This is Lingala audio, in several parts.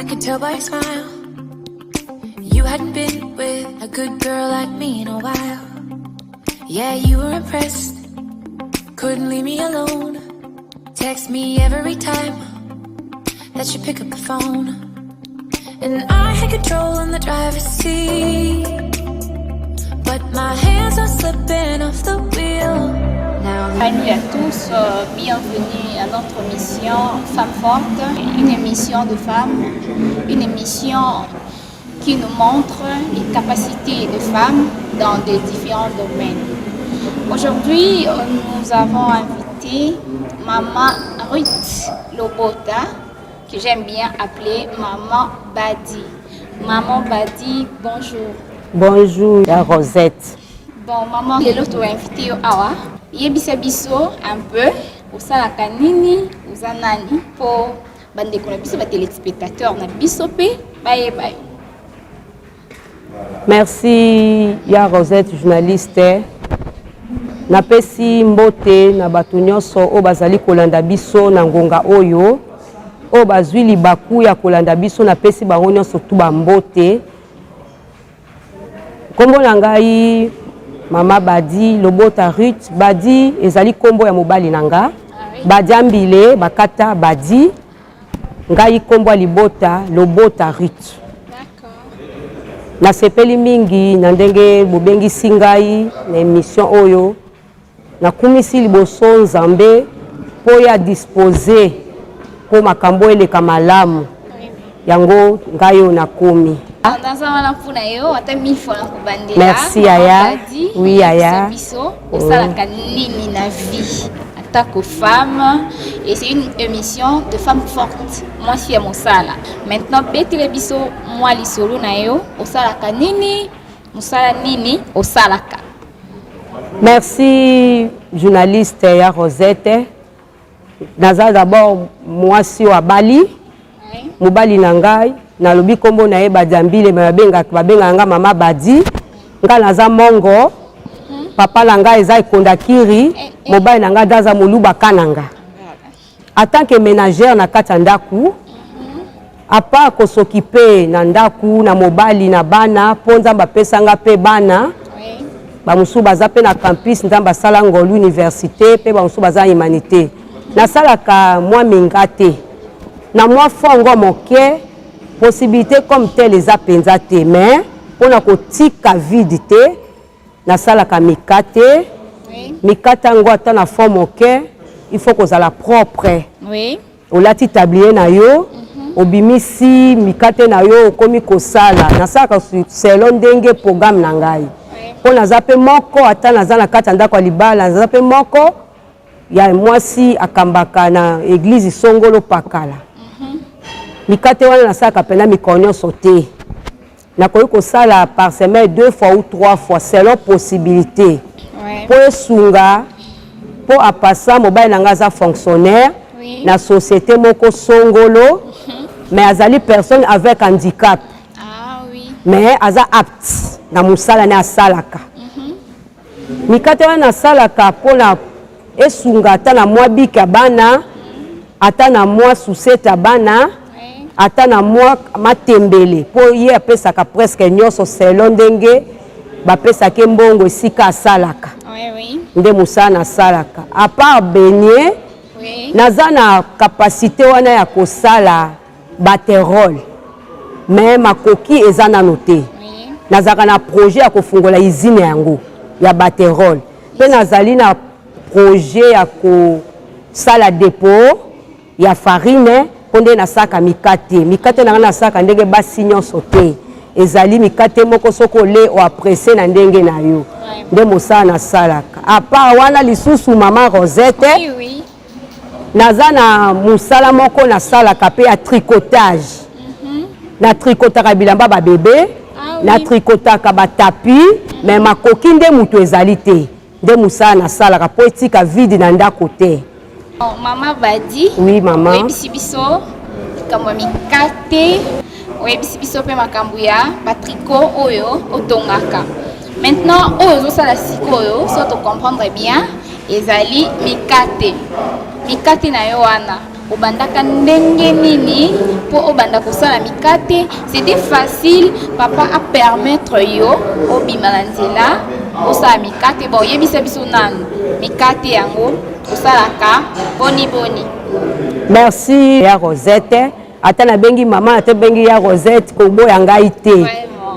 I could tell by your smile you hadn't been with a good girl like me in a while. Yeah, you were impressed, couldn't leave me alone. Text me every time that you pick up the phone. And I had control in the driver's seat, but my hands are slipping off the wheel. Salut à tous, bienvenue à notre émission Femmes Fortes, une émission de femmes, une émission qui nous montre les capacités des femmes dans des différents domaines. Aujourd'hui, nous avons invité Maman Ruth Lobota, que j'aime bien appeler Maman Badi. Maman Badi, bonjour. Bonjour, la Rosette. Bon, Maman, je l'ai invité à yebisa biso un peu osalaka nini oza nani po bandeko na biso ba téléspectateurs na biso pe bayeba. Merci ya Rosette, journaliste. Napesi mbote na bato nyonso o bazali kolanda biso na ngonga oyo o bazwi libaku ya kolanda biso napesi bango nyonso tu ba mbote. Kombo na ngai Mama Badi Lobota Ruth. Badi ezali kombo ya mobali nanga. Badi ambile bakata Badi. Ngai kombo ya libota Lobota Ruth. D'accord. Na sepeli mingi na ndenge bobengisi ngai na émission oyo. Na kumisi liboso Nzambe po ya disposer po makambo eleka malamu. Yango ngai yo nakomi. Merci Aya. Oui Aya. Femme et c'est une émission de femmes fortes. Moi je suis Mosala. Maintenant betile biso moi li solo na yo osalaka nini musala nini osalaka. Merci journaliste ya Rosette. Naza d'abord moi si wa Bali. Mobali nangai na lobi kombo na ye Badiambile babenga nga Mama Badi. Nga naza Mbongo. Papa langa eza ekondakiri. Mobali nanga daza moluba kananga. En tant que ménagère na kati ndaku, à part ko s'occuper na ndaku na mobali na bana, ponza bapesa nga pe bana. Ba musu baza pe na campus ndamba sala ngolu université pe ba musu baza humanité. Na salaka moi Mikate. Na moi fongo moke possibilité comme telle les apenzate mais pour na kotika vidité na salaka Mikate. Mikate ngo ata na forme moke il faut que ça la propre. Oui. O lati tablier na yo obimisi Mikate na yo komi ko sala na saka selon ndenge programme na ngai. Po na zape moko ata na za na kati ndako libala na zape moko ya mwasi akambaka na église Songolo Pakala. Mikate wana na saka pena mikonyo sauté. Na koyi ko sala par semaine 2 fois ou 3 fois selon possibilité. Po esunga po apasa mobile nanga za fonctionnaire na société moko Songolo mais azali personne avec handicap. Ah oui. Mais aza apte na musala na salaka. Mikate wana salaka po na esunga ata na mwa bika bana ata na mwa suseta bana ata na mwa matembele po ye apesaka presque nyonso selon ndenge bapesaka mbongo esika asalaka. Oui. Nde musala na salaka. A part beignet, naza na capacité wana ya kosala baterol. Mais makoki eza na noté. Nazaka na projet ya kofungola usine yango ya baterol. Pe nazali na projet ya kosala dépôt ya farine ponde na saka Mikate. Mikate na saka ndenge basi nyonso te. Ezali Mikate moko soko le o apprécier na ndenge na yo. Nde mosala na salaka. A part wana lisusu Maman Rosette. Oui. Naza na musala moko na salaka pe ya tricotage. Na tricotaka bilamba ba bébé. Na tricotaka ba tapis. Mais makoki nde mutu ezali te. Nde musala na salaka po etika vide na ndako te. Maman Badi. Oui, maman. Oui, bisibiso. Kama Mikate. Oui, bisibiso pe makambu ya batriko oyo otongaka. Maintenant, oyo ça la si tu comprendre bien, ezali Mikate. Mikate na yo wana. obandaka ndenge nini pour obanda kosala mikate. C'était facile papa a permettre yo obima na nzela osala mikate. Bon yebisa biso nanu mikate yango osalaka boni boni. Merci ya Rosette. Ata na bengi maman ata bengi ya Rosette ko boya ngai te.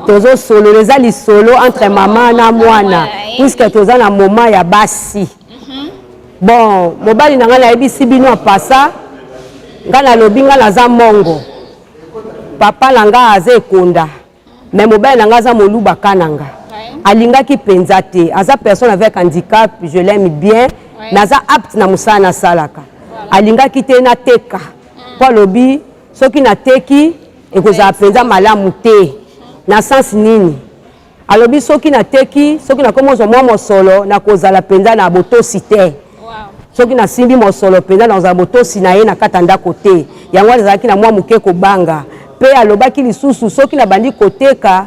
Tozo solo les solo entre maman na mwana puisque toza na moment ya basi. Bon, mobali nanga na yebisi bino apasa nga na lobi nga naza Mbongo. Papa langa aza ekonda. Mais mobali nanga aza moluba kananga. Alingaki penza te. Aza personne avec handicap, je l'aime bien. Naza apte na musana salaka. Alingaki te na teka. Kwa lobi soki na teki ekozala penza malamu te. Na sens nini? Alobi soki na teki, soki na komozo mwa mosolo na kozala penza na botosi te. Soki na simbi mosolo penza na botosi na ye na katanda kote. Yango azalaki na mwa muke kobanga. Pe alobaki lisusu soki na bandi koteka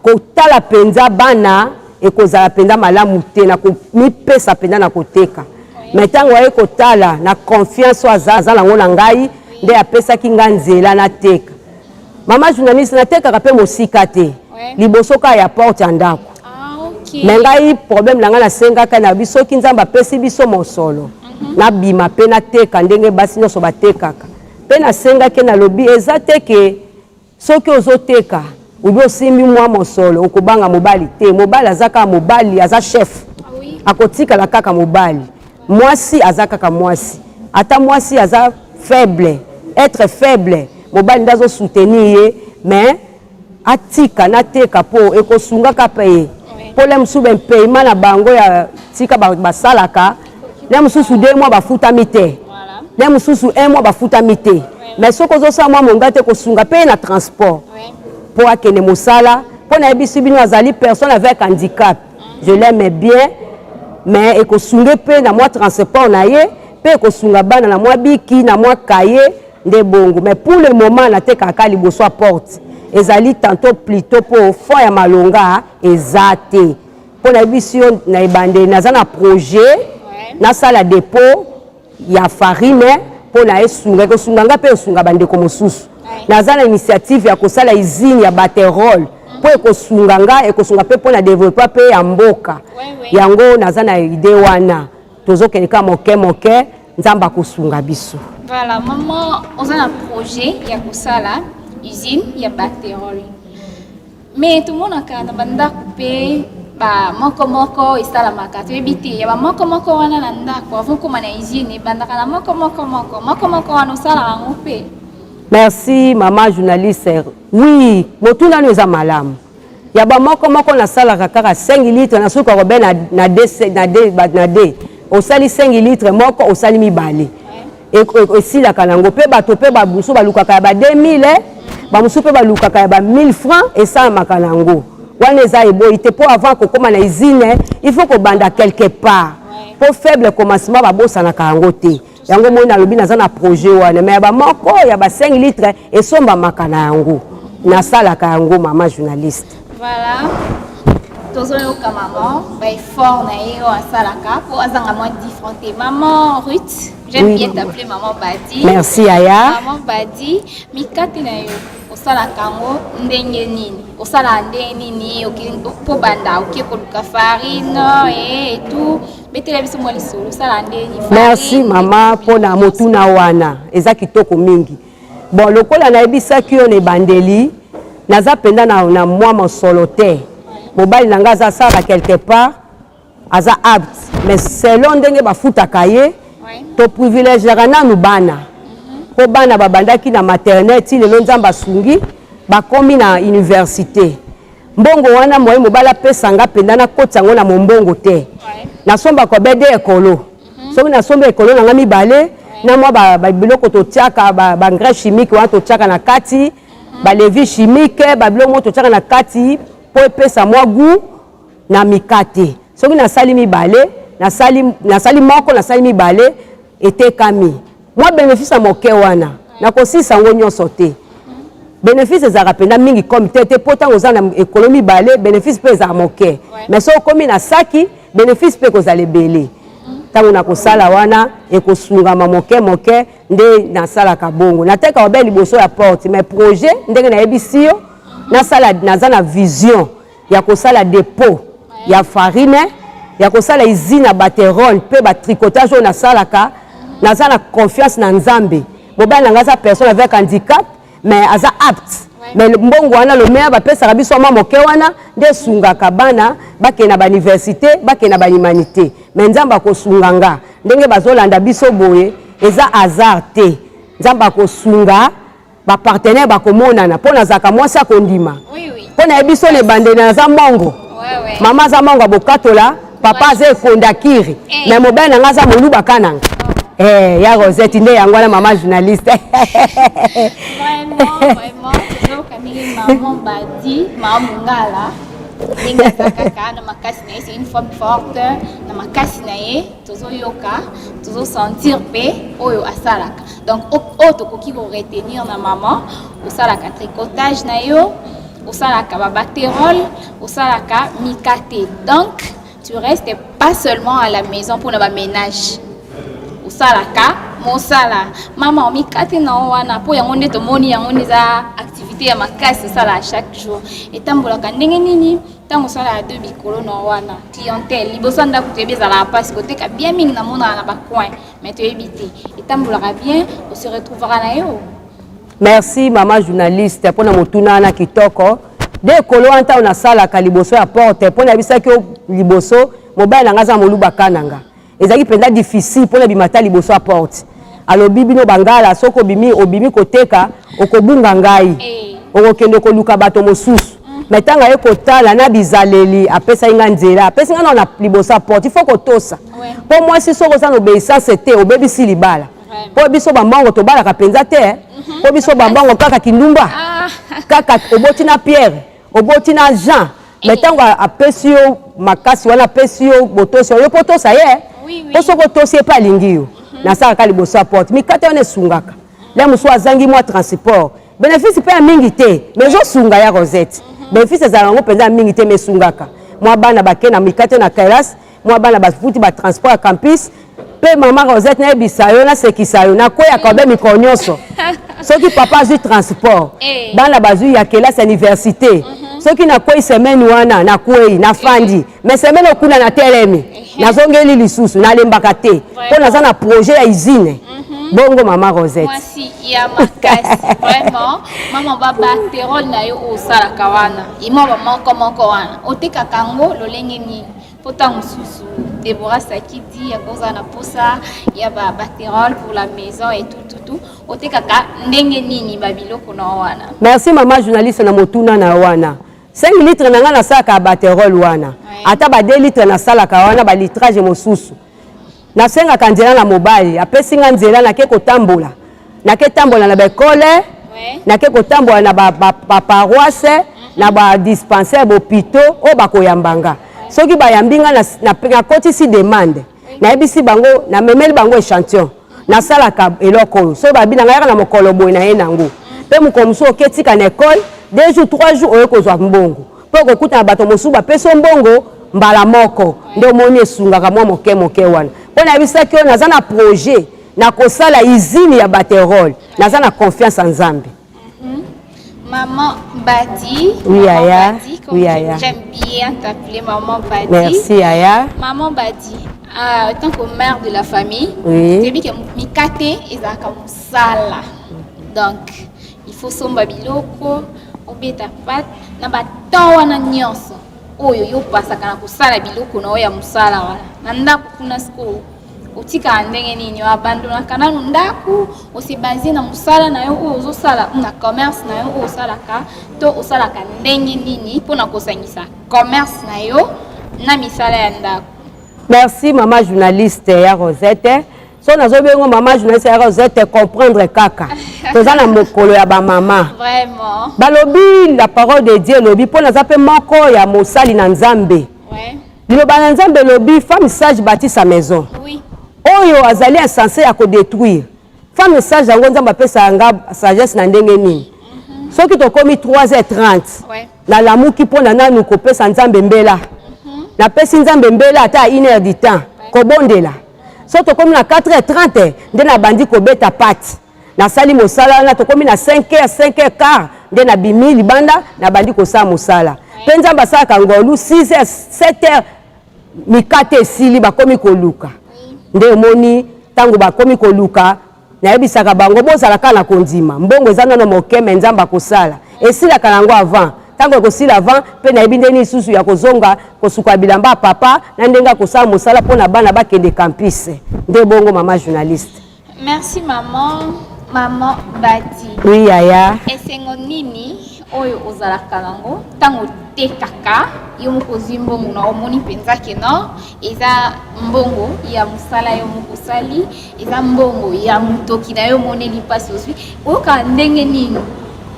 kotala penza bana ekozala penza malamu te na komipesa penza na koteka. Metango ye kotala na confiance aza nango na ngai nde apesaki nga nzela na teka. Mama journaliste na teka kape mosika te. Liboso ka ya porte ya ndako. Mais ngai problème nanga na senga ka na biso ki nzamba pesi biso mosolo. Na bima pe na teka ndenge basi nyonso batekaka. Pe na senga ke na lobi eza teke soki ozoteka ubi osimbi mwa mosolo okobanga mobali te. Mobali azaka mobali aza chef. Akotika la kaka mobali. Mwasi azaka ka mwasi. Ata mwasi aza faible, être faible. Mobali ndazo soutenir mais atika na teka po ekosunga ka paye. Pour msube paiement na bango ya tika basalaka le msusu 2 mois bafuta mite le msusu 1 mois bafuta mite mais soko zo sa mwa mongate ko sunga pe na transport pour akene mosala pour na ebisi bino azali personne avec handicap je l'aime bien mais eko sunga pe na mwa transport na ye pe eko sunga bana na mwa biki na mwa kaye nde bongo mais pour le moment na teka kali boso à porte ezali tantôt plutôt pour fond ya malonga ezate pour na biso na ebande naza na projet na sala dépôt ya farine pour na esunga ko sunga pe esunga bande ko mosusu naza na initiative ya kosala usine ya baterol pour ko sunga nga e ko sunga pe pour na développer pe ya mboka yango naza na idée wana tozo keleka moke nzamba ko sunga biso. Voilà maman on a un projet ya kosala usine ya baterol. Mais tout le monde a quand banda coupé ba moko isala makate ebiti ya ba moko wana na ndako avant ko mana usine banda kana moko wana sala ngope. Merci maman journaliste. Oui, motuna nous a malamu. Ya ba moko na sala kaka 5 litres na suka robe na D. O sali 5 litres moko o sali mibale. Et si la kanango pe bato pe ba buso ba lukaka ba 2000 ba musu pe ba lukaka ba 1000 francs et ça makanango. Wana eza eboite pour avant ko koma na usine il faut ko banda quelque part. Pour faible commencement ba bosa na kango te. Yango mo na lobi na za na projet wana mais ba moko ya ba 5 litres et somba makana yango. Na sala ka yango maman journaliste. Voilà. Tozoyoka maman, ba effort na yo asalaka pour azanga moi différente. Maman Ruth, j'aime bien t'appeler maman Badi. Merci Aya. Maman Badi, Mikate na yo osala kango ndenge nini? Osala ndenge nini? Po banda okekoluka farine et tout. Betela biso moi lisolo osala ndenge nini? Merci maman pour na motuna wana. Eza kitoko mingi. Bon lokola na ebisaki on e bandeli, naza penda na moi mosolo te. Mobile nanga za sala quelque part aza apte mais selon ndenge bafuta kaye to privilège rana nu bana ko bana babandaki na maternelle ti le nzamba sungi bakomi na université mbongo wana moye mobala pesa nga penda na kotango na mbongo te na somba ko bede ekolo soki na somba ekolo nanga mibale na mwa ba biloko to tiaka ba engrais chimique wana to tiaka na kati ba levi chimique ba biloko to tiaka na kati pour pesa moi goût na mikate soki na sali mibale na sali moko na sali mibale ete kami moi bénéfice à moke wana na kosisa ngo nyonso te bénéfice za rapenda mingi comme te pourtant oza na économie balé bénéfice pe za moke mais so komi na saki bénéfice pe ko za lebele tango na kosala wana ekosungama moke moke nde nasala kabongo nateka obe liboso ya porte mais projet ndenge na ebisio nasala naza na vision ya kosala dépôt ya farine ya kosala usine baterol pe ba tricotage on nasalaka naza na confiance na nzambe mobali nanga za personne avec handicap mais aza apte mais mbongo wana le meilleur ba pesa biso mama moke wana nde sungaka bana bakena ba université bakena ba humanité mais nzamba ko sunganga ndenge bazolanda biso boye eza hasard te nzamba ko sunga ba partenaire ba komonana pona zaka mwasi akondima pona biso le bande na za mbongo mama za mbongo bokatola papa ze kondakiri mais mobali nanga za moluba kananga ya Rosette nde yango na mama journaliste vraiment maman badi maman ngala ninga kaka na makasi na c'est une femme forte na makasi na ye tozo yoka tozo sentir pe oyo asalaka donc auto koki ko retenir na maman osalaka tricotage na yo osalaka ba baterol osalaka mikate donc tu restes pas seulement à la maison pour le ménage osalaka mosala mama mikate na wana po yango nde tomoni yango neza activité ya makasi sala chaque jour etambolaka ndenge nini tango sala deux bikolo na wana clientèle liboso ndako tebeza la passe côté ka bien mingi na mona na ba coin mais tu éviter etambolaka bien on se retrouvera na yo. Merci maman journaliste pona motuna na kitoko de kolo anta ona sala ka liboso ya porte pona bisaki liboso mobile ngaza moluba kananga ezaki penda difficile pona bimata liboso ya porte alobi bino bangala soko bimi obimi koteka okobunga ngai okokende koluka bato mosusu metanga ye kotala na bizaleli apesa inga nzela apesa inga na liboso ya porte il faut kotosa po moi si soko sana obéissance te obebisi libala po biso bambongo tobalaka penza te po biso bambongo kaka kindumba kaka oboti na Pierre oboti na Jean metango apesi yo makasi wana apesi yo botosi yo potosa ye po soko tosi pa lingi yo nasaka liboso ya porte mikate wana esungaka le musu azangi mwa transport bénéfice pe mingi te mais zo sunga ya Rosette bénéfice ezala ngo penza mingi te mais sungaka mwa bana bakena mikate na Carrière mwa bana bafuti ba transport ya campus pe mama Rosette na ebisa yo na sekisa yo na koya ka be mikonyoso soki papa azui transport bana bazui ya kelasi université soki na koi semaine wana na koi na fandi mais semaine okuna na telemi nazongeli lisusu na lembaka te po naza na projet ya usine bongo mama Rosette mwasi ya makasi vraiment mama baba terol na yo osala kawana imo ba moko wana oteka kango lolenge nini pota mususu Deborah Sakidi ya koza na posa ya ba terol pour la maison et tout oteka ka ndenge nini babiloko na wana. Merci mama journaliste na motuna na wana 5 litres na nga na saka baterol wana ata ba 2 litres na sala ka wana ba litrage mosusu na senga kanzela na mobali apesi nga nzela na ke kotambola na ke tambola na bekole na ke kotambola na ba paroisse na ba dispensaire bopito o bakoyambanga soki bayambinga na koti si demande na ebisi bango na memeli bango échantillon na sala ka eloko so babina nga na mokolo boy na yenango pe mukomso oketika na école 2 jours 3 jours oyo kozwa mbongo po kokuta na bato mosusu bapeso mbongo mbala moko ndo moni esungaka mwa moke wana pona bisaki ona za na projet na kosala usine ya baterol naza na confiance en Nzambe. Maman Badi. Oui Aya. Oui Aya. J'aime bien t'appeler maman Badi. Merci Aya. Maman Badi. Tant que mère de la famille, tu dis que Mikate ezaka musala. Donc il faut somba biloko obeta pat na bato wana nyonso oyo yo pasaka na kusala biloko na oya musala wana na ndako kuna siku otika ndenge nini abandona kana ndako osibazi na musala na yo ozo sala na commerce na yo osalaka to osalaka ndenge nini pona kosangisa commerce na yo na misala ya ndako. Merci maman journaliste ya Rosette. So nazobengo maman journaliste ya Rosette comprendre kaka tozana mokolo ya ba mama vraiment balobi la parole de Dieu lobi pona zape moko ya mosali na Nzambe liloba na Nzambe lobi femme sage bâtit sa maison oyo azali insensé ya ko détruire femme sage yango Nzambe apesa nga sagesse na ndenge nini soki tokomi 3h30 na lamuki pona nanu kopesa Nzambe mbela na pesi Nzambe mbela ata 1h du temps kobondela soto comme na 4h30 nde na bandi ko beta pati na sali mosala na to comme na 5h 5h15 nde na bimi libanda na bandi ko sa mosala penza basaka ngolu 6h 7h mikate sili bakomi ko luka nde moni tango bakomi ko luka na yebisaka bango bozala kana kondima mbongo ezana no mokeme nzamba kosala esila kanango avant tango kosila avant pe na yebi ndeni susu ya kozonga kosuka bilamba papa na ndenga kosala mosala pona bana bakende campus nde bongo mama journaliste. Merci maman Bati. Oui yaya. Esengo nini oyo ozala kanango tango tekaka yo mokozi mbongo na omoni penza keno eza mbongo ya musala yo mokosali eza mbongo ya mutoki na yo moneli pasi oswi oyoka ndenge nini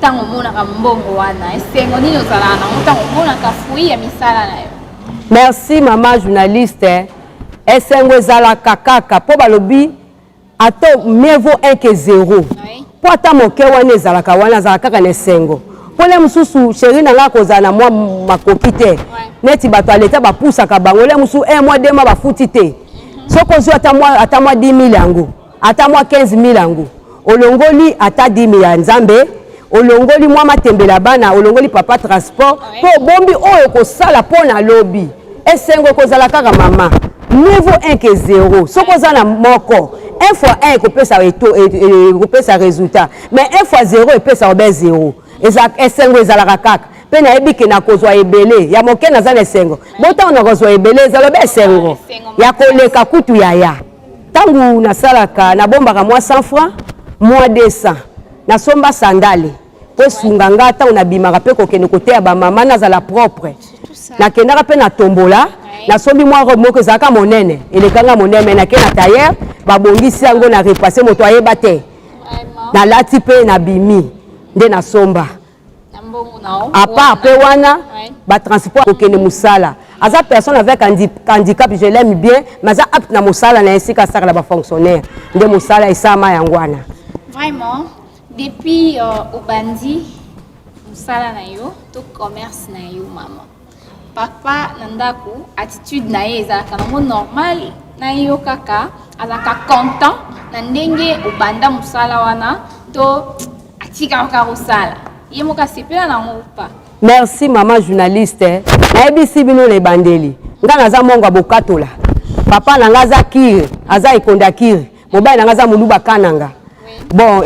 tango monaka mbongo wana esengo nini ozala nango tango monaka fui ya misala na yo. Merci mama journaliste. Esengo ezalaka kaka po balobi ato mieux vaut 1 que 0 po ata moke wana ezalaka wana azalaka kaka na esengo pole mususu chéri nanga kozala na mwa makoki te neti bato aleta bapusaka bango le musu 1 mois 2 mois bafuti te soko ozwi ata mwa 10 000 yango ata mwa 15 000 yango olongoli ata 10 000 ya nzambe olongoli mwa matembela bana olongoli papa transport po bombi oyo kosala pona lobi esengo kozala kaka mama niveau 1 que 0 soko ozala moko 1 fois 1 ekopesa résultat mais 1 fois 0 epesa obe 0 esengo ezalaka kaka mpe nayebi ke na kozwa ebele ya moke naza na esengo botango na kozwa ebele ezala obe esengo ya koleka kutu yaya ntango nasalaka nabombaka mwa 100 francs mwa 200 nasomba sandale po esunga nga ntango nabimaka mpe kokende koteya bamama nazala propre nakendaka mpe na tombola nasombi mwa robe moko ezalaka monene elekanga monene nake na tailleur babongisi yango na repasse moto ayeba te nalati mpe nabimi nde nasomba apa mpe wana batransport kokende mosala aza personne avec handicap je l'aime bien mais aza apte na mosala na esika asakala bafonctionnaire nde mosala esama yango wana vraiment depuis obandi mosala na yo to commerce na yo mama papa nandaku attitude na ye ezalaka nango normal na yo kaka azalaka content na ndenge obanda mosala wana to atikaka kosala ye moka sepela nango pa. Merci mama journaliste nayebisi bino na ebandeli nga naza mongo ya bokatola papa nanga aza kire aza ekonda kire mobali nanga aza moluba kananga bon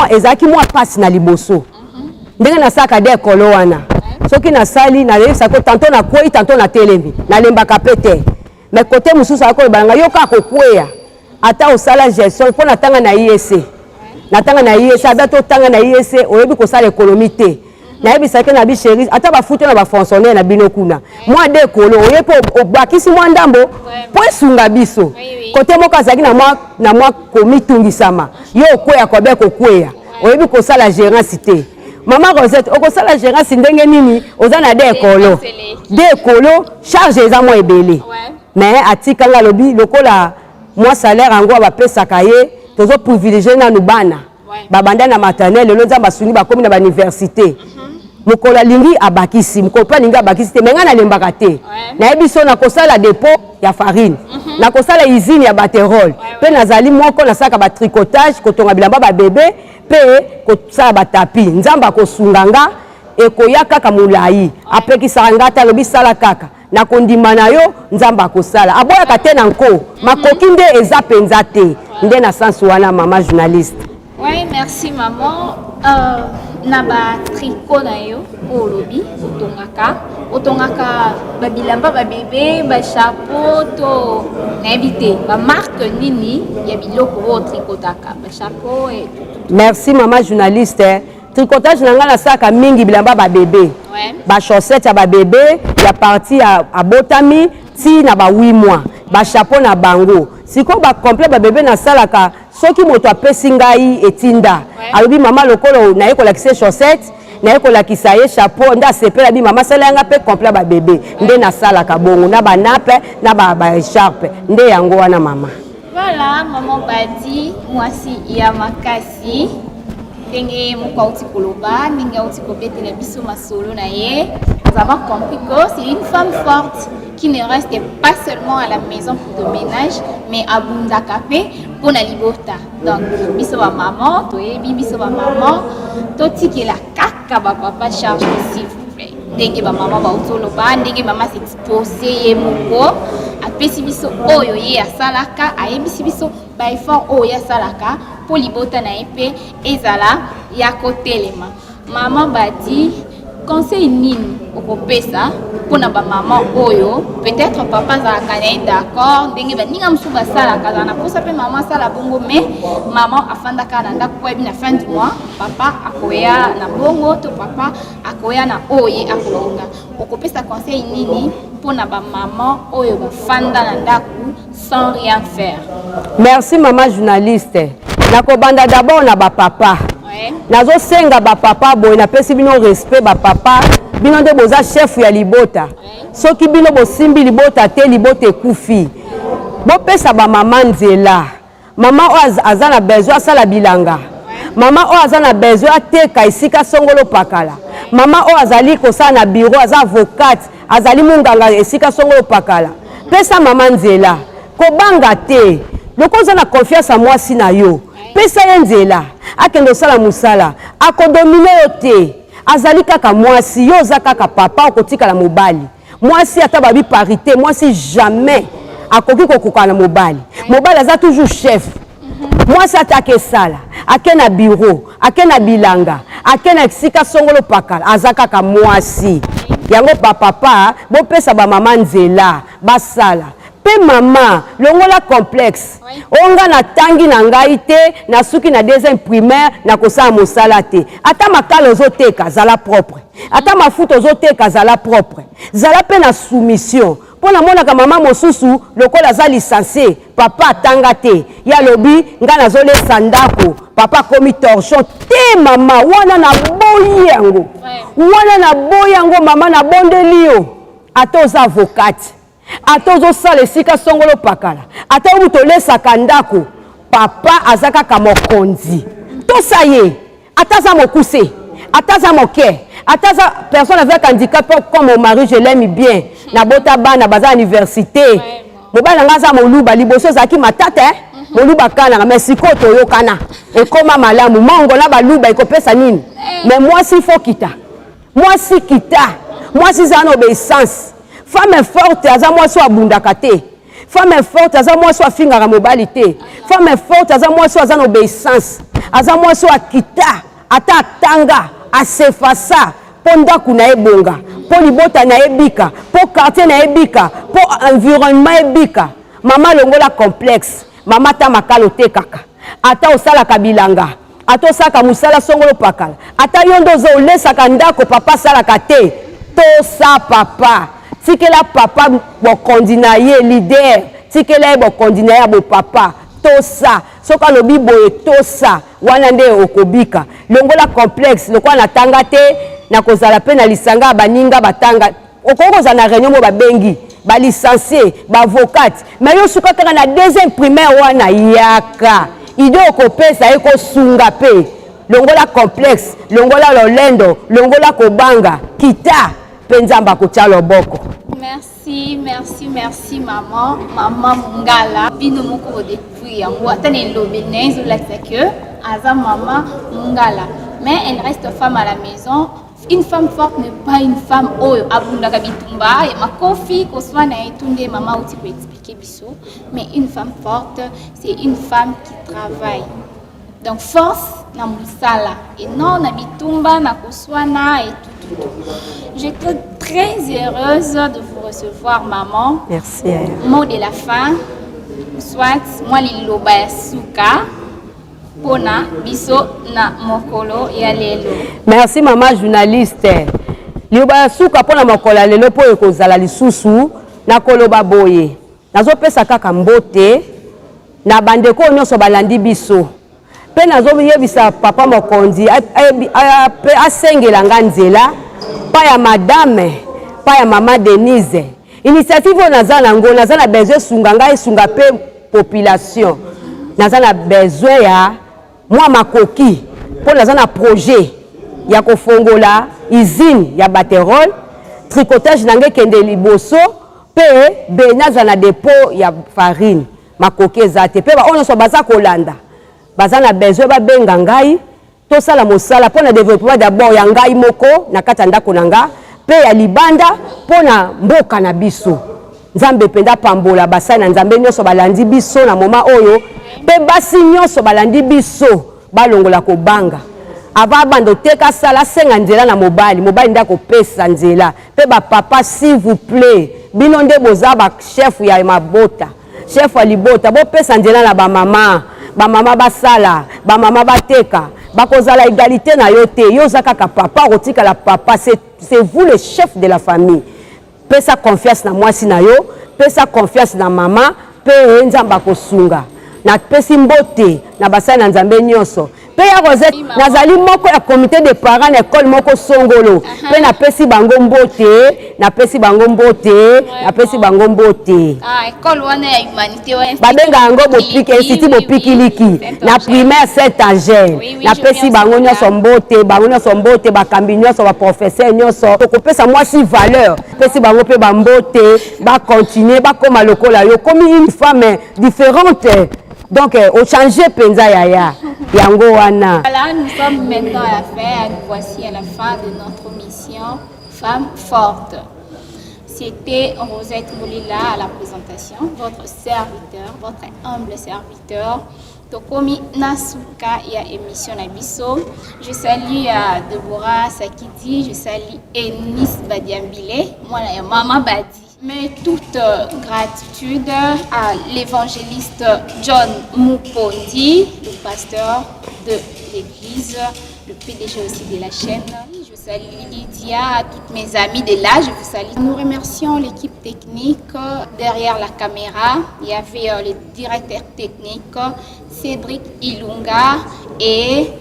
ezalaki mwa pasi na liboso ndenge nasaka de ekolo wana soki nasali naleyebisako tanto nakwei tanto natelemi nalembaka pe te mais kote mosusu akolobanga yo kaka kokweya ata osala gestion mpo natanga na IEC natanga na IEC aza totanga na IEC oyebi kosala ekonomi te nayebisaki na bisheri ata bafuti na bafonctionnaire na bino kuna mwa de ekolo oye mpo obakisi mwa ndambo mpo esunga biso kote moko azalaki na mwa komitungisama yo okweya kobe kokweya oyebi kosala gérance te mama Rosette okosala gérance ndenge nini oza na de ekolo charge eza mwa ebele mais atikanga lobi lokola mwa salaire yango bapesaka ye tozo privilégier nanu bana babanda na maternelle lelo nzamba basuni bakomi na bauniversité mokolo alingi abakisi mokolo mpe alingi abakisi te me nga nalembaka te nayebi so nakosala dépôt ya farine nakosala usine ya baterole mpe nazali moko nasalaka batricotage kotonga bilamba babebe mpe kosala batapi nzambe akosunga nga ekoya kaka molai apekisaka nga te alobi sala kaka nakondima na yo nzambe akosala aboyaka te na nko makoki nde eza mpenza te nde na sansi wana mama journaliste. Oui, merci maman. Na ba tricot na yo olobi otongaka babilamba babebe ba chapeau to na ebite ba marque nini ya biloko o tricotaka ba chapeau et merci mama journaliste. Tricotage nanga na saka mingi bilamba ba bébé ba chaussette ya ba bébé ya partie ya abotami ti na ba 8 mois ba chapeau na bango siko ba complet ba bébé na salaka soki moto apesi ngai etinda alobi mama lokolo na yekolakisa chaussette na yekolakisa ye chapeau nda sepela bi mama sala yanga pe complet ba bébé nde na salaka bongo na ba nape na ba écharpe nde yango wana mama. Voilà maman Badi mwasi ya makasi ndenge moko auti koloba ndenge auti kobetela biso masolo na ye nous avons compris que c'est une femme forte qui ne reste pas seulement à la maison pour le ménage mais à Bundakape pour la libota. Donc biso ba maman toyebi biso ba maman totiki la kaka ba papa charge s'il vous plaît ndenge ba maman ba utoloba ndenge mama s'exposer ye moko apesi biso oyo ye asalaka ayebisi biso ba effort oyo asalaka pour libota na epe ezala ya kotelema. Maman bati conseil nini okopesa pona ba maman oyo peut-être papa zalaka na d'accord ndenge ba ninga musu basalaka zana posa pe maman sala bongo mais maman afandaka na ndako kwa bi na fin du mois papa akoya na bongo to papa akoya na oye akolonga okopesa conseil nini pona ba maman oyo bafanda na ndako sans rien faire. Merci maman journaliste. Nakobanda d'abord na ba papa. Nazo senga ba papa boy na pesi bino respect ba papa bino nde boza chef ya libota soki bino bosimbi libota te libota ekufi bo pesa ba mama nzela mama o azana besoin asala bilanga mama o azana besoin ateka isika songolo pakala mama o azali kosala na bureau aza avocate azali munganga esika songolo pakala pesa mama nzela kobanga te lokoza na confiance a mwasi na yo pesa ye nzela akendo sala musala akodomine yo te azali kaka mwasi yo za kaka papa okotika la mobali mwasi ata babi parité mwasi jamais akoki kokoka na mobali mobali aza toujours chef mwasi atake sala ake na bureau ake na bilanga ake na sika songolo pakala aza kaka mwasi yango papa bopesa ba mama nzela basala pe mama longola complexe onga na tangi na ngai te na suki na deuxième primaire na kosala mosala te ata makala ozoteka zala propre ata mafuta ozoteka zala propre zala pe na soumission pona monaka mama mosusu lokola za licencié papa atanga te ya lobi nga nazolesa ndako papa komi torchon te mama wana na boyi yango wana na boyi yango mama na bondeli yo ata oza avocate ata ozosala esika songolo pakala ata obutolesaka ndako papa aza kaka mokonzi tosa ye ata za mokuse ata za moke ata za personne avec handicap comme mon mari je l'aime bien na bota bana baza université mobala nga za moluba liboso ezalaki matata moluba kana mais sikoyo toyokana ekoma malamu mongola baluba ekopesa nini mais mwasi fo kita mwasi kita mwasi za na obéissance. Femme forte aza mwasi wa bundaka te. Femme forte aza mwasi wa fingaka mobali te. Femme forte aza mwasi wa na obéissance. Aza mwasi wa kita ata tanga asefasa po ndaku na ebonga po libota na ebika po quartier na ebika po environnement ebika. Mama longola complexe mama ta makalo te kaka ata osala kabilanga ata osaka musala songolo pakala ata yondo zo olesaka ndako papa salaka te to sa papa tikela papa bokondi na ye leader tikela bokondi na ya bo papa tosa soka lobi boye tosa wana nde okobika longola complexe lokwa na tanga te na kozala pe na lisanga baninga batanga okokoza na réunion mo babengi ba licencié ba avocate mais yo suka kaka na deuxième primaire wana yaka ide okopesa eko sunga pe longola complexe longola lolendo longola kobanga kita penzamba kotia loboko. Merci, merci, merci maman, maman mungala. Bino moko depuis yango atane lobenez ou la que aza maman mungala. Mais elle reste femme à la maison. Une femme forte n'est pas une femme oyo abunda kabitumba et ma kofi ko soit na etunde maman ou tu peux expliquer biso. Mais une femme forte, c'est une femme qui travaille. Donc force na musala et non na bitumba na koswana et tout. J'étais très heureuse de vous recevoir maman. Merci. Mot de la fin. Soit moi liloba ya suka pona biso na mokolo ya lelo. Merci maman journaliste. Liloba ya suka pona mokolo ya lelo po ekozala lisusu na koloba boye. Nazopesa kaka mbote na bandeko nyonso balandi biso. Pe nazoyebisa papa mokonzi asengela nga nzela pa ya madame pa ya mama Denise initiative naza nango naza na besoin sunga nga esunga pe population naza na besoin ya mwa makoki pour naza na projet ya kofongola usine ya baterol tricotage nange kende liboso pe benaza na dépôt ya farine makoke zate pe ba ono so baza kolanda baza na besoin ba benga ngai to sala mosala pour na développement d'abord ya ngai moko na kata ndako nanga pe ya libanda pour na mboka na biso nzambe penda pambola basai na nzambe nyonso balandi biso na moma oyo pe basi nyonso balandi biso balongola kobanga ava bando teka sala senga nzela na mobali ndako pesa nzela pe ba papa s'il vous plaît bino nde boza ba chef ya mabota chef wa libota bo pesa nzela na ba mama basala ba mama bateka bakozala égalité na yo te yo za kaka papa rotika la papa c'est vous le chef de la famille pesa confiance na mwasi na yo pesa confiance na mama pe nzamba kosunga na pesi mbote na basai na nzambe nyonso pe ya Rosette nazali moko ya comité de parents na école moko songolo pe na pesi bango mbote na pesi bango mbote école wana ya humanité babenga yango bopiki institut bopikiliki na primaire Cette, chaîne na pesi bango nyonso mbote bakambi nyonso ba professeur nyonso tokopesa mwasi valeur pesi bango pe bambote ba continuer ba koma lokola yo comme une femme différente. Donc, au changer penza yaya, yango wana. Voilà, nous sommes maintenant à la fin, nous voici à la fin de notre mission Femmes fortes. C'était Rosette Molila à la présentation, votre serviteur, votre humble serviteur. Tokomi Nasuka ya émission Nabiso. Je salue Deborah Sakidi, je salue Enis Badiambile, moi la Maman Badi. Mais toute gratitude à l'évangéliste John Mupondi, le pasteur de l'église, le PDG aussi de la chaîne. Je salue Lydia, à toutes mes amies de là, je vous salue. Nous remercions l'équipe technique derrière la caméra. Il y avait le directeur technique Cédric Ilunga et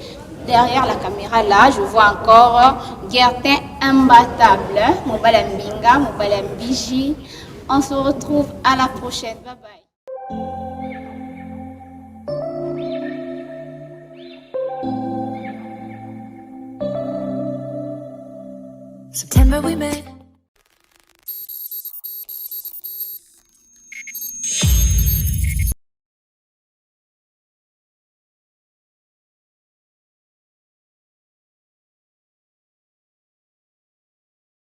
derrière la caméra là, je vois encore Gertin imbattable, Mobala Mbinga, Mobala Mbiji. On se retrouve à la prochaine. Bye bye. September we met.